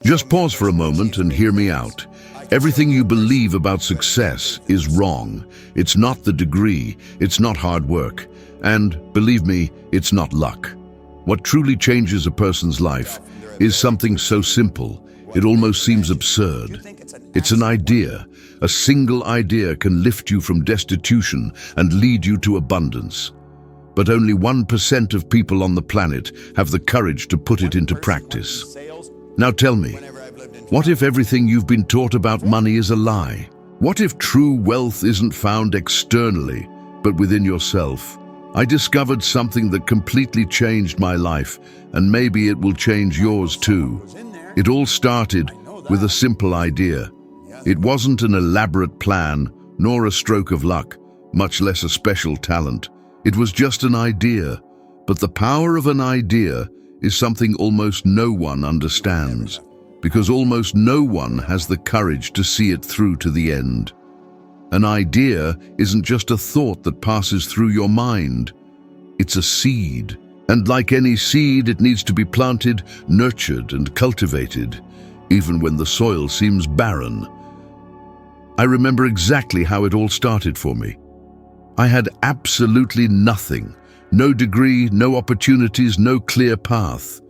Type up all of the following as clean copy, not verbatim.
Just pause for a moment and hear me out. Everything you believe about success is wrong. It's not the degree, it's not hard work, and believe me, it's not luck. What truly changes a person's life is something so simple, it almost seems absurd. It's an idea. A single idea can lift you from destitution and lead you to abundance. But only 1% of people on the planet have the courage to put it into practice. Now tell me, what if everything you've been taught about money is a lie? What if true wealth isn't found externally, but within yourself? I discovered something that completely changed my life, and maybe it will change yours too. It all started with a simple idea. It wasn't an elaborate plan, nor a stroke of luck, much less a special talent. It was just an idea, but the power of an idea is something almost no one understands, because almost no one has the courage to see it through to the end. An idea isn't just a thought that passes through your mind. It's a seed, and like any seed, it needs to be planted, nurtured, and cultivated, even when the soil seems barren. I remember exactly how it all started for me. I had absolutely nothing. No degree, no opportunities, no clear path.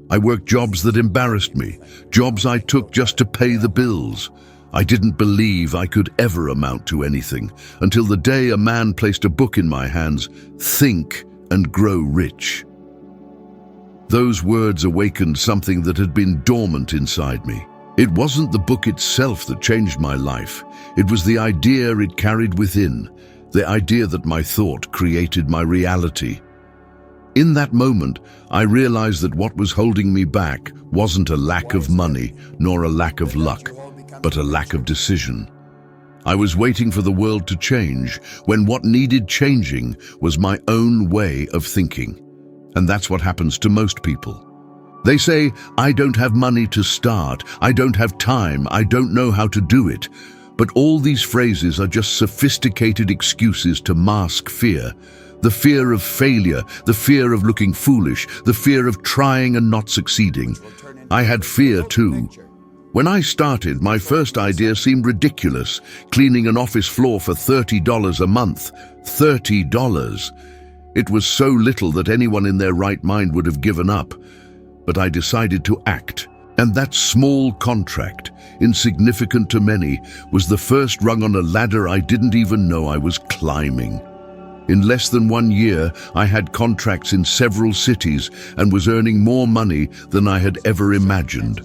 I worked jobs that embarrassed me, jobs I took just to pay the bills. I didn't believe I could ever amount to anything until the day a man placed a book in my hands, "Think and Grow Rich." Those words awakened something that had been dormant inside me. It wasn't the book itself that changed my life. It was the idea it carried within, the idea that my thought created my reality. In that moment, I realized that what was holding me back wasn't a lack of money, nor a lack of luck, but a lack of decision. I was waiting for the world to change, when what needed changing was my own way of thinking. And that's what happens to most people. They say, "I don't have money to start, I don't have time, I don't know how to do it." But all these phrases are just sophisticated excuses to mask fear. The fear of failure, the fear of looking foolish, the fear of trying and not succeeding. I had fear too. When I started, my first idea seemed ridiculous, cleaning an office floor for $30 a month. $30. It was so little that anyone in their right mind would have given up. But I decided to act. And that small contract, insignificant to many, was the first rung on a ladder I didn't even know I was climbing. In less than 1 year, I had contracts in several cities and was earning more money than I had ever imagined.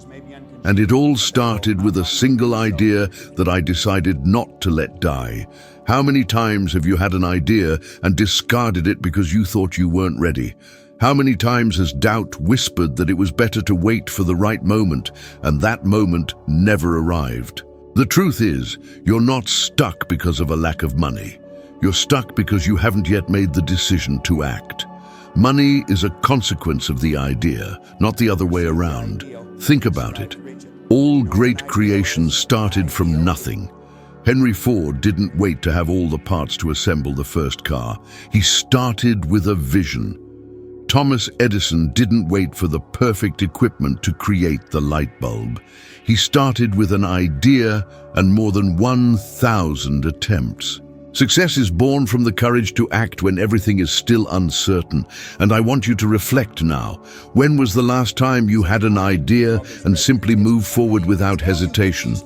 And it all started with a single idea that I decided not to let die. How many times have you had an idea and discarded it because you thought you weren't ready? How many times has doubt whispered that it was better to wait for the right moment, and that moment never arrived? The truth is, you're not stuck because of a lack of money. You're stuck because you haven't yet made the decision to act. Money is a consequence of the idea, not the other way around. Think about it. All great creations started from nothing. Henry Ford didn't wait to have all the parts to assemble the first car. He started with a vision. Thomas Edison didn't wait for the perfect equipment to create the light bulb. He started with an idea and more than 1,000 attempts. Success is born from the courage to act when everything is still uncertain. And I want you to reflect now. When was the last time you had an idea and simply moved forward without hesitation?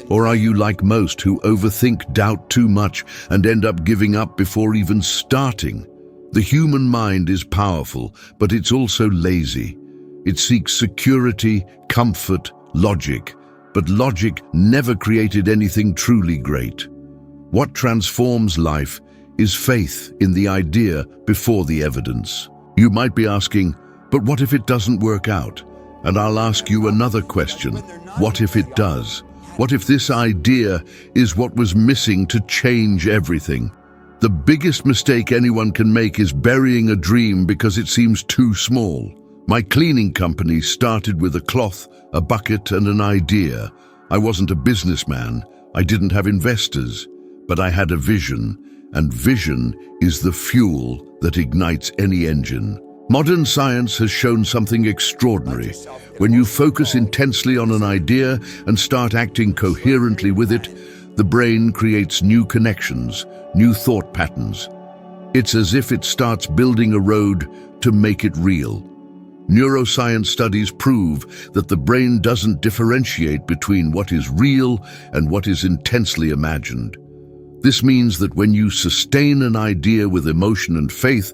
Or are you like most who overthink, doubt too much, and end up giving up before even starting? The human mind is powerful, but it's also lazy. It seeks security, comfort, logic. But logic never created anything truly great. What transforms life is faith in the idea before the evidence. You might be asking, but what if it doesn't work out? And I'll ask you another question. What if it does? What if this idea is what was missing to change everything? The biggest mistake anyone can make is burying a dream because it seems too small. My cleaning company started with a cloth, a bucket, and an idea. I wasn't a businessman. I didn't have investors. But I had a vision, and vision is the fuel that ignites any engine. Modern science has shown something extraordinary. When you focus intensely on an idea and start acting coherently with it, the brain creates new connections, new thought patterns. It's as if it starts building a road to make it real. Neuroscience studies prove that the brain doesn't differentiate between what is real and what is intensely imagined. This means that when you sustain an idea with emotion and faith,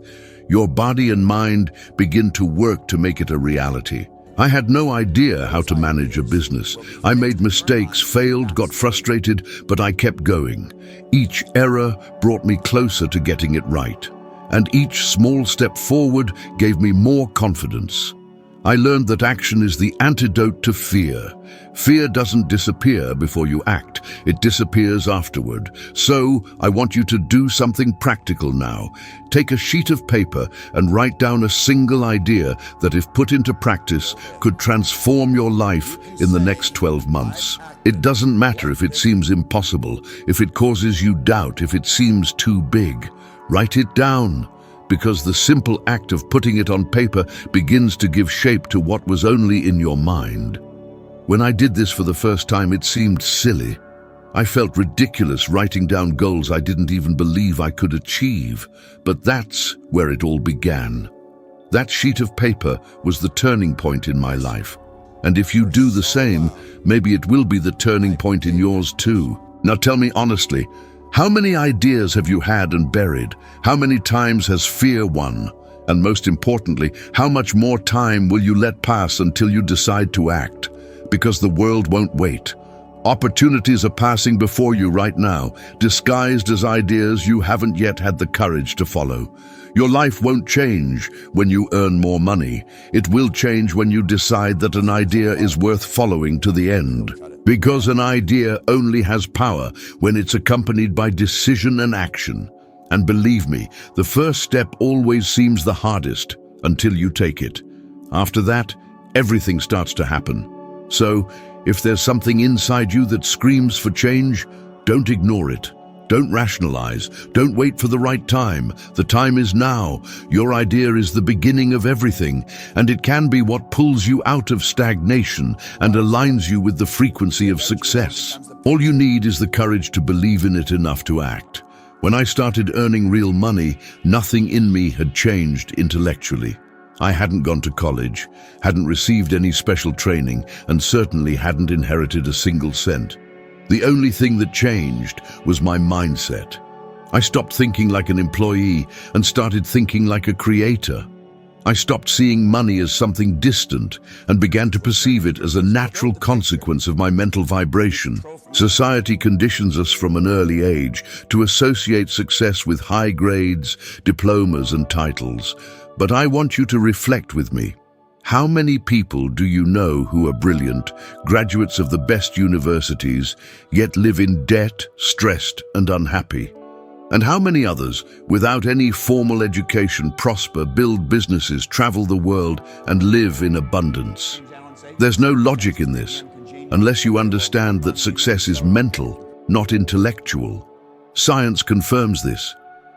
your body and mind begin to work to make it a reality. I had no idea how to manage a business. I made mistakes, failed, got frustrated, but I kept going. Each error brought me closer to getting it right, and each small step forward gave me more confidence. I learned that action is the antidote to fear. Fear doesn't disappear before you act, it disappears afterward. So, I want you to do something practical now. Take a sheet of paper and write down a single idea that, if put into practice, could transform your life in the next 12 months. It doesn't matter if it seems impossible, if it causes you doubt, if it seems too big. Write it down, because the simple act of putting it on paper begins to give shape to what was only in your mind. When I did this for the first time, it seemed silly. I felt ridiculous writing down goals I didn't even believe I could achieve. But that's where it all began. That sheet of paper was the turning point in my life. And if you do the same, maybe it will be the turning point in yours too. Now tell me honestly, how many ideas have you had and buried? How many times has fear won? And most importantly, how much more time will you let pass until you decide to act? Because the world won't wait. Opportunities are passing before you right now, disguised as ideas you haven't yet had the courage to follow. Your life won't change when you earn more money. It will change when you decide that an idea is worth following to the end. Because an idea only has power when it's accompanied by decision and action. And believe me, the first step always seems the hardest until you take it. After that, everything starts to happen. So, if there's something inside you that screams for change, don't ignore it. Don't rationalize. Don't wait for the right time. The time is now. Your idea is the beginning of everything, and it can be what pulls you out of stagnation and aligns you with the frequency of success. All you need is the courage to believe in it enough to act. When I started earning real money, nothing in me had changed intellectually. I hadn't gone to college, hadn't received any special training, and certainly hadn't inherited a single cent. The only thing that changed was my mindset. I stopped thinking like an employee and started thinking like a creator. I stopped seeing money as something distant and began to perceive it as a natural consequence of my mental vibration. Society conditions us from an early age to associate success with high grades, diplomas, and titles. But I want you to reflect with me. How many people do you know who are brilliant, graduates of the best universities, yet live in debt, stressed, and unhappy? And how many others, without any formal education, prosper, build businesses, travel the world, and live in abundance? There's no logic in this, unless you understand that success is mental, not intellectual. Science confirms this.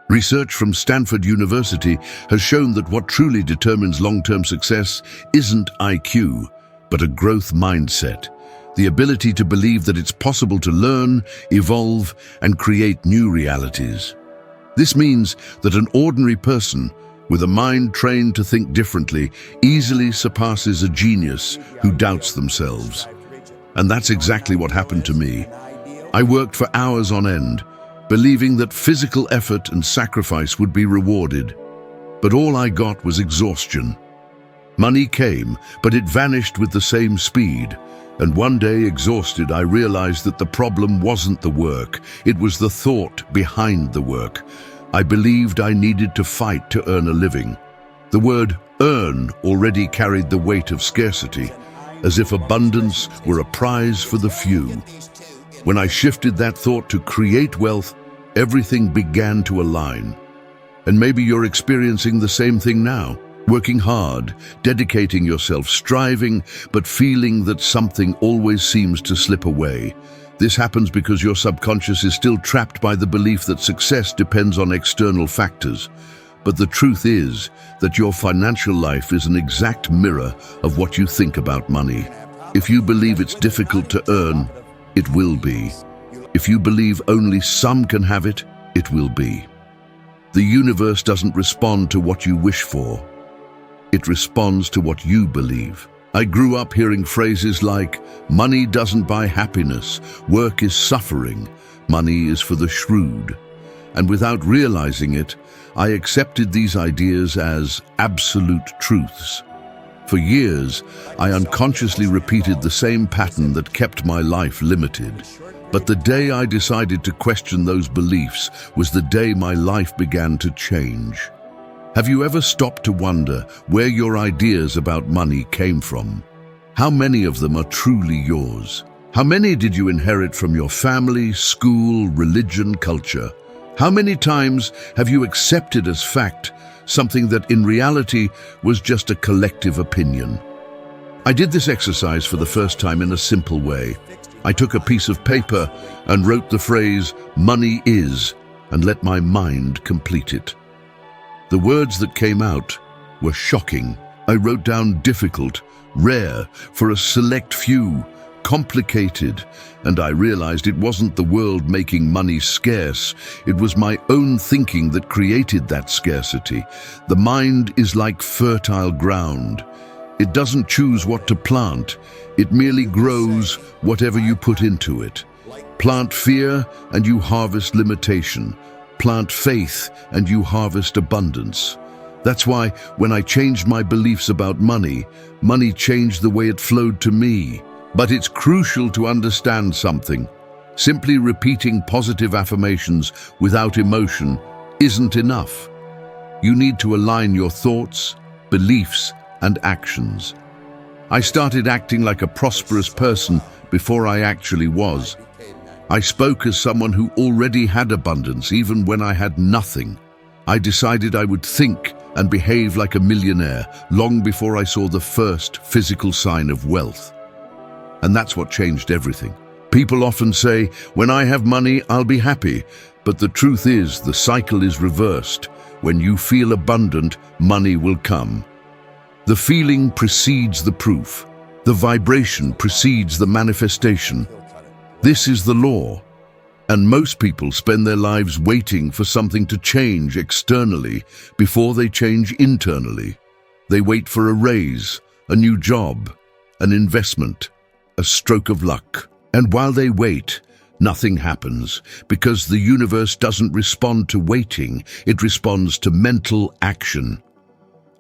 Research from Stanford University has shown that what truly determines long-term success isn't IQ, but a growth mindset. The ability to believe that it's possible to learn, evolve, and create new realities. This means that an ordinary person with a mind trained to think differently easily surpasses a genius who doubts themselves. And that's exactly what happened to me. I worked for hours on end, believing that physical effort and sacrifice would be rewarded. But all I got was exhaustion. Money came, but it vanished with the same speed. And one day, exhausted, I realized that the problem wasn't the work, it was the thought behind the work. I believed I needed to fight to earn a living. The word earn already carried the weight of scarcity, as if abundance were a prize for the few. When I shifted that thought to create wealth, everything began to align. And maybe you're experiencing the same thing now. Working hard, dedicating yourself, striving, but feeling that something always seems to slip away. This happens because your subconscious is still trapped by the belief that success depends on external factors. But the truth is that your financial life is an exact mirror of what you think about money. If you believe it's difficult to earn, it will be. If you believe only some can have it, it will be. The universe doesn't respond to what you wish for. It responds to what you believe. I grew up hearing phrases like, money doesn't buy happiness, work is suffering, money is for the shrewd. And without realizing it, I accepted these ideas as absolute truths. For years, I unconsciously repeated the same pattern that kept my life limited. But the day I decided to question those beliefs was the day my life began to change. Have you ever stopped to wonder where your ideas about money came from? How many of them are truly yours? How many did you inherit from your family, school, religion, culture? How many times have you accepted as fact something that in reality was just a collective opinion? I did this exercise for the first time in a simple way. I took a piece of paper and wrote the phrase, "money is," and let my mind complete it. The words that came out were shocking. I wrote down difficult, rare, for a select few, complicated, and I realized it wasn't the world making money scarce. It was my own thinking that created that scarcity. The mind is like fertile ground. It doesn't choose what to plant. It merely grows whatever you put into it. Plant fear and you harvest limitation. Plant faith and you harvest abundance. That's why when I changed my beliefs about money, money changed the way it flowed to me. But it's crucial to understand something. Simply repeating positive affirmations without emotion isn't enough. You need to align your thoughts, beliefs, and actions. I started acting like a prosperous person before I actually was. I spoke as someone who already had abundance, even when I had nothing. I decided I would think and behave like a millionaire long before I saw the first physical sign of wealth. And that's what changed everything. People often say, when I have money, I'll be happy. But the truth is, the cycle is reversed. When you feel abundant, money will come. The feeling precedes the proof. The vibration precedes the manifestation. This is the law. And most people spend their lives waiting for something to change externally before they change internally. They wait for a raise, a new job, an investment, a stroke of luck. And while they wait, nothing happens because the universe doesn't respond to waiting, it responds to mental action.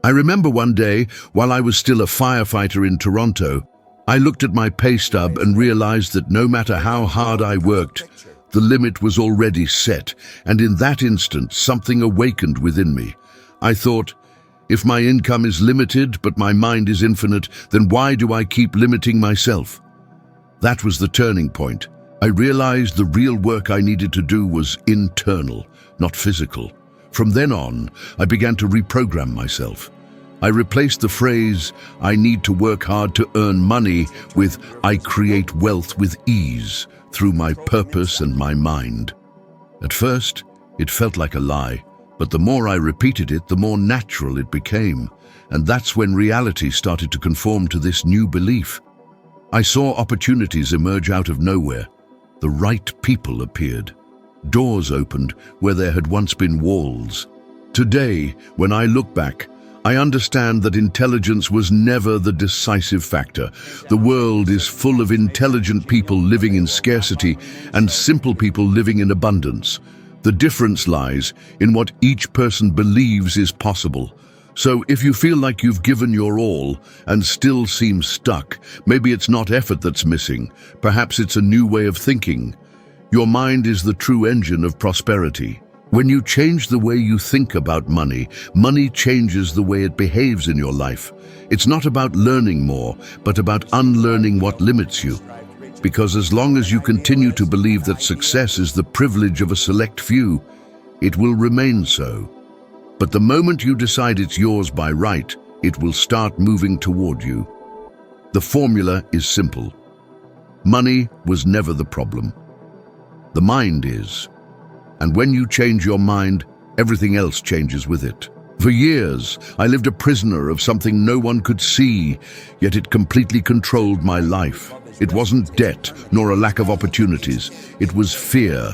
I remember one day, while I was still a firefighter in Toronto, I looked at my pay stub and realized that no matter how hard I worked, the limit was already set, and in that instant, something awakened within me. I thought, if my income is limited but my mind is infinite, then why do I keep limiting myself? That was the turning point. I realized the real work I needed to do was internal, not physical. From then on, I began to reprogram myself. I replaced the phrase, "I need to work hard to earn money," with "I create wealth with ease," through my purpose and my mind. At first, it felt like a lie, but the more I repeated it, the more natural it became. And that's when reality started to conform to this new belief. I saw opportunities emerge out of nowhere. The right people appeared. Doors opened where there had once been walls. Today, when I look back, I understand that intelligence was never the decisive factor. The world is full of intelligent people living in scarcity and simple people living in abundance. The difference lies in what each person believes is possible. So if you feel like you've given your all and still seem stuck, maybe it's not effort that's missing. Perhaps it's a new way of thinking. Your mind is the true engine of prosperity. When you change the way you think about money, money changes the way it behaves in your life. It's not about learning more, but about unlearning what limits you. Because as long as you continue to believe that success is the privilege of a select few, it will remain so. But the moment you decide it's yours by right, it will start moving toward you. The formula is simple. Money was never the problem. The mind is. And when you change your mind, everything else changes with it. For years, I lived a prisoner of something no one could see, yet it completely controlled my life. It wasn't debt, nor a lack of opportunities. It was fear,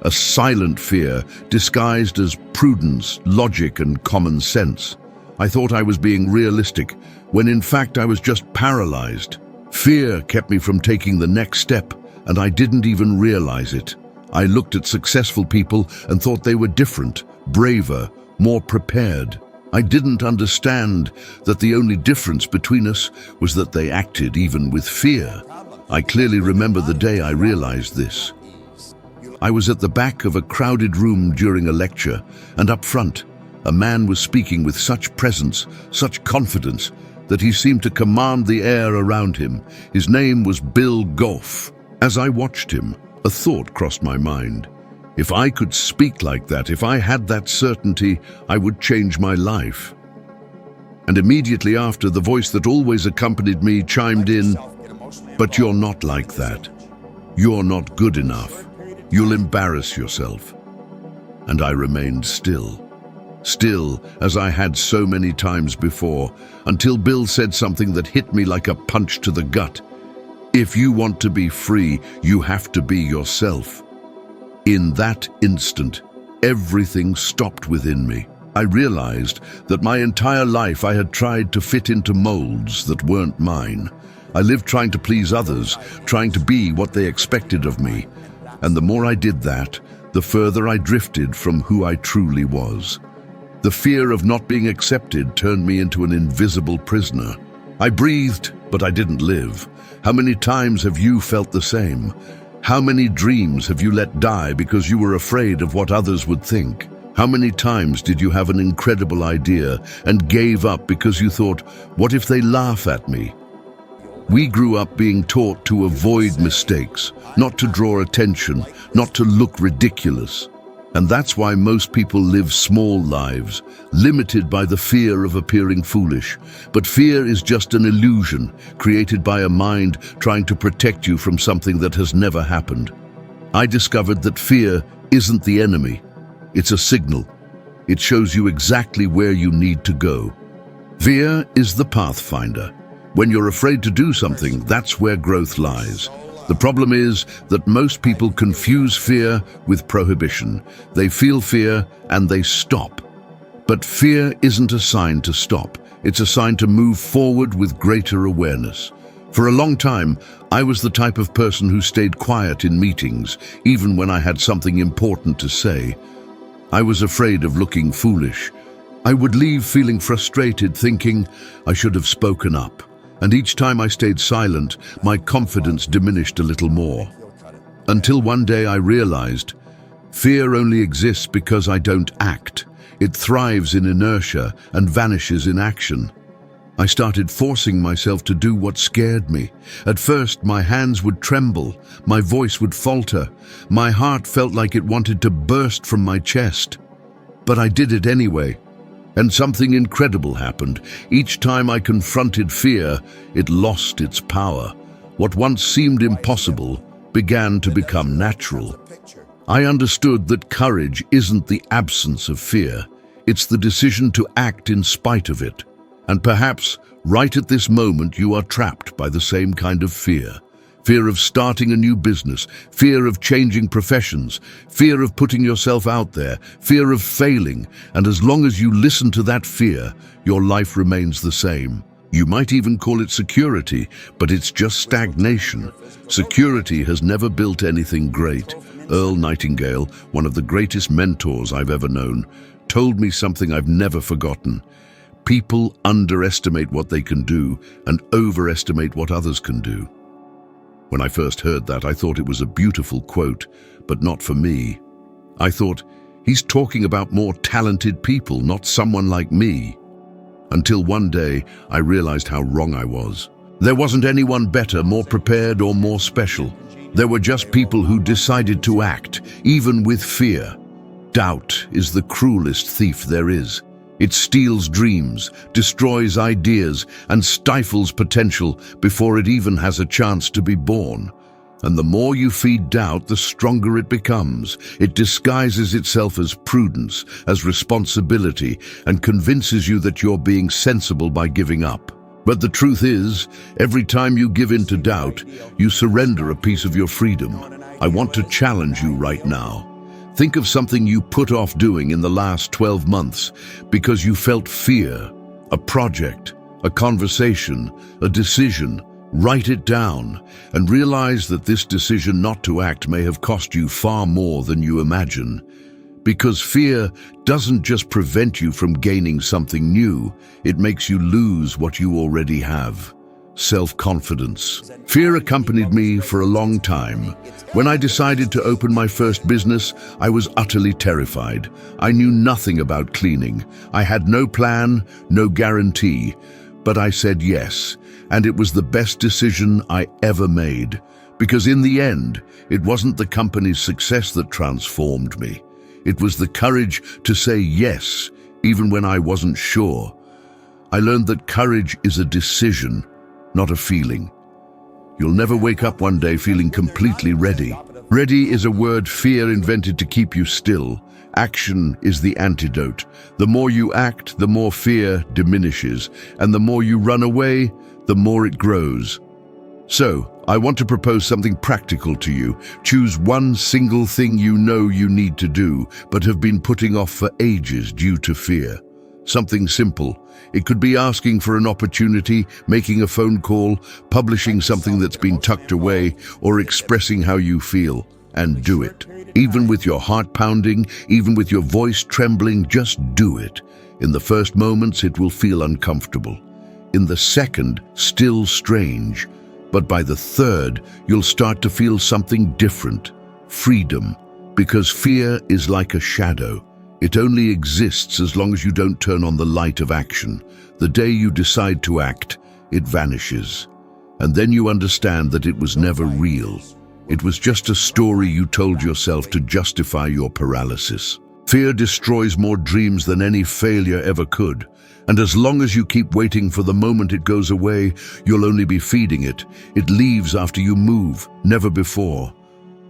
a silent fear, disguised as prudence, logic, and common sense. I thought I was being realistic, when in fact I was just paralyzed. Fear kept me from taking the next step, and I didn't even realize it. I looked at successful people and thought they were different, braver, more prepared. I didn't understand that the only difference between us was that they acted even with fear. I clearly remember the day I realized this. I was at the back of a crowded room during a lecture, and up front, a man was speaking with such presence, such confidence, that he seemed to command the air around him. His name was Bill Goff. As I watched him, a thought crossed my mind. If I could speak like that, if I had that certainty, I would change my life. And immediately after, the voice that always accompanied me chimed in, "But you're not like that. You're not good enough. You'll embarrass yourself." And I remained still. Still, as I had so many times before, until Bill said something that hit me like a punch to the gut. "If you want to be free, you have to be yourself." In that instant, everything stopped within me. I realized that my entire life I had tried to fit into molds that weren't mine. I lived trying to please others, trying to be what they expected of me. And the more I did that, the further I drifted from who I truly was. The fear of not being accepted turned me into an invisible prisoner. I breathed, but I didn't live. How many times have you felt the same? How many dreams have you let die because you were afraid of what others would think? How many times did you have an incredible idea and gave up because you thought, what if they laugh at me? We grew up being taught to avoid mistakes, not to draw attention, not to look ridiculous. And that's why most people live small lives, limited by the fear of appearing foolish. But fear is just an illusion created by a mind trying to protect you from something that has never happened. I discovered that fear isn't the enemy. It's a signal. It shows you exactly where you need to go. Fear is the pathfinder. When you're afraid to do something, that's where growth lies. The problem is that most people confuse fear with prohibition. They feel fear and they stop. But fear isn't a sign to stop. It's a sign to move forward with greater awareness. For a long time, I was the type of person who stayed quiet in meetings, even when I had something important to say. I was afraid of looking foolish. I would leave feeling frustrated, thinking I should have spoken up. And each time I stayed silent, my confidence diminished a little more. Until one day I realized, fear only exists because I don't act. It thrives in inertia and vanishes in action. I started forcing myself to do what scared me. At first, my hands would tremble, my voice would falter, my heart felt like it wanted to burst from my chest. But I did it anyway. And something incredible happened. Each time I confronted fear, it lost its power. What once seemed impossible began to become natural. I understood that courage isn't the absence of fear. It's the decision to act in spite of it. And perhaps, right at this moment, you are trapped by the same kind of fear. Fear of starting a new business, fear of changing professions, fear of putting yourself out there, fear of failing. And as long as you listen to that fear, your life remains the same. You might even call it security, but it's just stagnation. Security has never built anything great. Earl Nightingale, one of the greatest mentors I've ever known, told me something I've never forgotten. People underestimate what they can do and overestimate what others can do. When I first heard that, I thought it was a beautiful quote, but not for me. I thought, he's talking about more talented people, not someone like me. Until one day, I realized how wrong I was. There wasn't anyone better, more prepared, or more special. There were just people who decided to act, even with fear. Doubt is the cruelest thief there is. It steals dreams, destroys ideas, and stifles potential before it even has a chance to be born. And the more you feed doubt, the stronger it becomes. It disguises itself as prudence, as responsibility, and convinces you that you're being sensible by giving up. But the truth is, every time you give in to doubt, you surrender a piece of your freedom. I want to challenge you right now. Think of something you put off doing in the last 12 months because you felt fear. A project, a conversation, a decision. Write it down and realize that this decision not to act may have cost you far more than you imagine. Because fear doesn't just prevent you from gaining something new, it makes you lose what you already have. Self-confidence. Fear accompanied me for a long time. When I decided to open my first business, I was utterly terrified. I knew nothing about cleaning. I had no plan, no guarantee. But I said yes, and it was the best decision I ever made. Because in the end, it wasn't the company's success that transformed me. It was the courage to say yes, even when I wasn't sure. I learned that courage is a decision, not a feeling. You'll never wake up one day feeling completely ready. Ready is a word fear invented to keep you still. Action is the antidote. The more you act, the more fear diminishes, and the more you run away, the more it grows. So, I want to propose something practical to you. Choose one single thing you know you need to do, but have been putting off for ages due to fear. Something simple. It could be asking for an opportunity, making a phone call, publishing something that's been tucked away, or expressing how you feel. And do it. Even with your heart pounding, even with your voice trembling, just do it. In the first moments, it will feel uncomfortable. In the second, still strange. But by the third, you'll start to feel something different. Freedom. Because fear is like a shadow. It only exists as long as you don't turn on the light of action. The day you decide to act, it vanishes. And then you understand that it was never real. It was just a story you told yourself to justify your paralysis. Fear destroys more dreams than any failure ever could. And as long as you keep waiting for the moment it goes away, you'll only be feeding it. It leaves after you move, never before.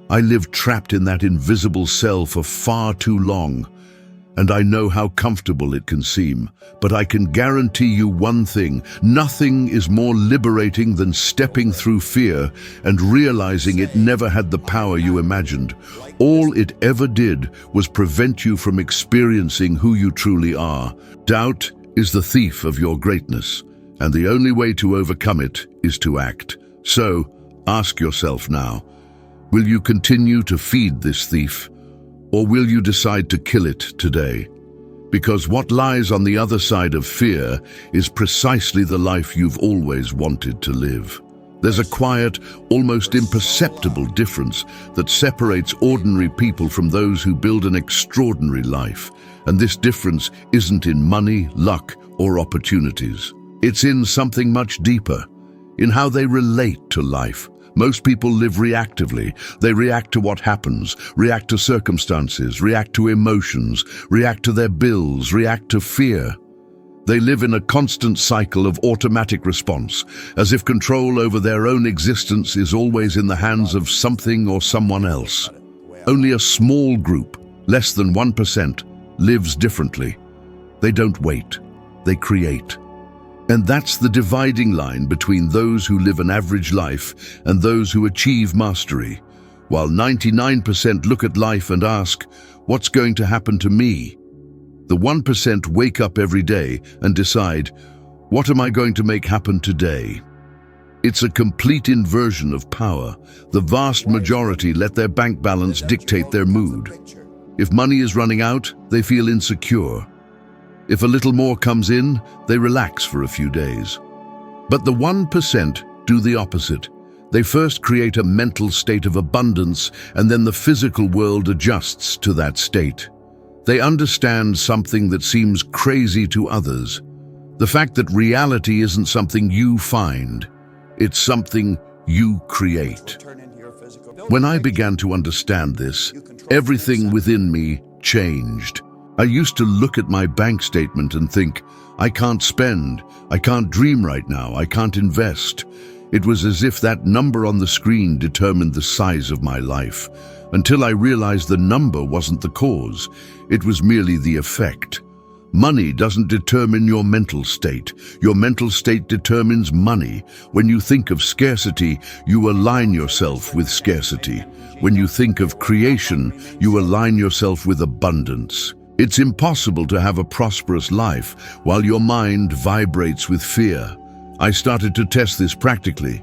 I lived trapped in that invisible cell for far too long. And I know how comfortable it can seem. But I can guarantee you one thing: nothing is more liberating than stepping through fear and realizing it never had the power you imagined. All it ever did was prevent you from experiencing who you truly are. Doubt is the thief of your greatness, and the only way to overcome it is to act. So, ask yourself now, will you continue to feed this thief? Or will you decide to kill it today? Because what lies on the other side of fear is precisely the life you've always wanted to live. There's a quiet, almost imperceptible difference that separates ordinary people from those who build an extraordinary life. And this difference isn't in money, luck, or opportunities. It's in something much deeper, in how they relate to life. Most people live reactively. They react to what happens, react to circumstances, react to emotions, react to their bills, react to fear. They live in a constant cycle of automatic response, as if control over their own existence is always in the hands of something or someone else. Only a small group, less than 1%, lives differently. They don't wait, they create. And that's the dividing line between those who live an average life and those who achieve mastery. While 99% look at life and ask, what's going to happen to me? The 1% wake up every day and decide, what am I going to make happen today? It's a complete inversion of power. The vast majority let their bank balance dictate their mood. If money is running out, they feel insecure. If a little more comes in, they relax for a few days. But the 1% do the opposite. They first create a mental state of abundance, and then the physical world adjusts to that state. They understand something that seems crazy to others. The fact that reality isn't something you find, it's something you create. When I began to understand this, everything within me changed. I used to look at my bank statement and think, I can't spend, I can't dream right now, I can't invest. It was as if that number on the screen determined the size of my life, until I realized the number wasn't the cause. It was merely the effect. Money doesn't determine your mental state. Your mental state determines money. When you think of scarcity, you align yourself with scarcity. When you think of creation, you align yourself with abundance. It's impossible to have a prosperous life while your mind vibrates with fear. I started to test this practically.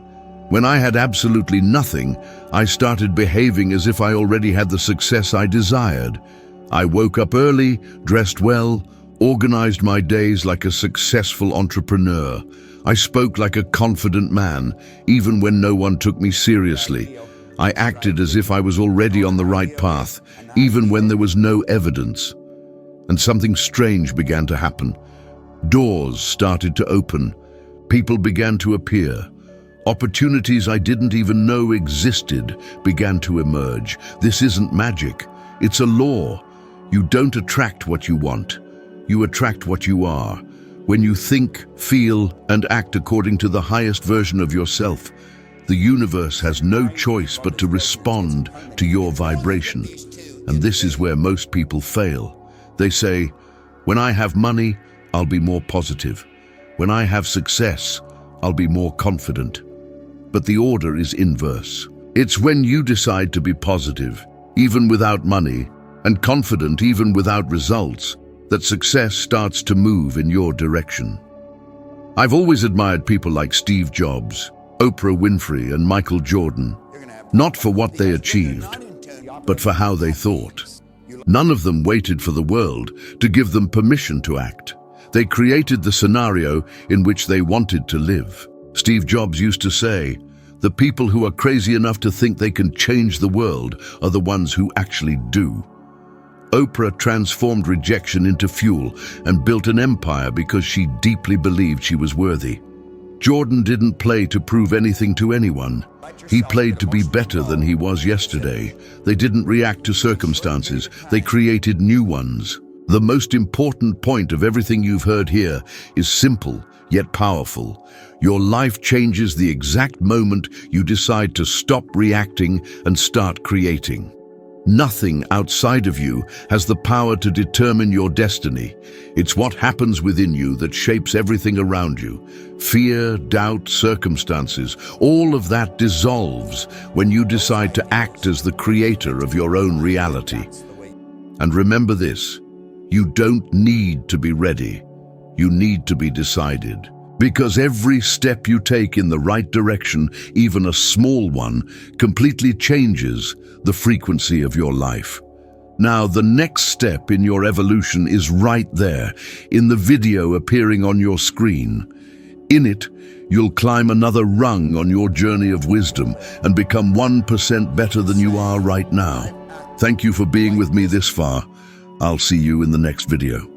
When I had absolutely nothing, I started behaving as if I already had the success I desired. I woke up early, dressed well, organized my days like a successful entrepreneur. I spoke like a confident man, even when no one took me seriously. I acted as if I was already on the right path, even when there was no evidence. And something strange began to happen. Doors started to open. People began to appear. Opportunities I didn't even know existed began to emerge. This isn't magic. It's a law. You don't attract what you want. You attract what you are. When you think, feel, and act according to the highest version of yourself, the universe has no choice but to respond to your vibration. And this is where most people fail. They say, when I have money, I'll be more positive. When I have success, I'll be more confident. But the order is inverse. It's when you decide to be positive, even without money, and confident even without results, that success starts to move in your direction. I've always admired people like Steve Jobs, Oprah Winfrey, and Michael Jordan, not for what they achieved, but for how they thought. None of them waited for the world to give them permission to act. They created the scenario in which they wanted to live. Steve Jobs used to say, "The people who are crazy enough to think they can change the world are the ones who actually do." Oprah transformed rejection into fuel and built an empire because she deeply believed she was worthy. Jordan didn't play to prove anything to anyone. He played to be better than he was yesterday. They didn't react to circumstances. They created new ones. The most important point of everything you've heard here is simple yet powerful. Your life changes the exact moment you decide to stop reacting and start creating. Nothing outside of you has the power to determine your destiny. It's what happens within you that shapes everything around you. Fear, doubt, circumstances, all of that dissolves when you decide to act as the creator of your own reality. And remember this, you don't need to be ready. You need to be decided. Because every step you take in the right direction, even a small one, completely changes the frequency of your life. Now, the next step in your evolution is right there, in the video appearing on your screen. In it, you'll climb another rung on your journey of wisdom and become 1% better than you are right now. Thank you for being with me this far. I'll see you in the next video.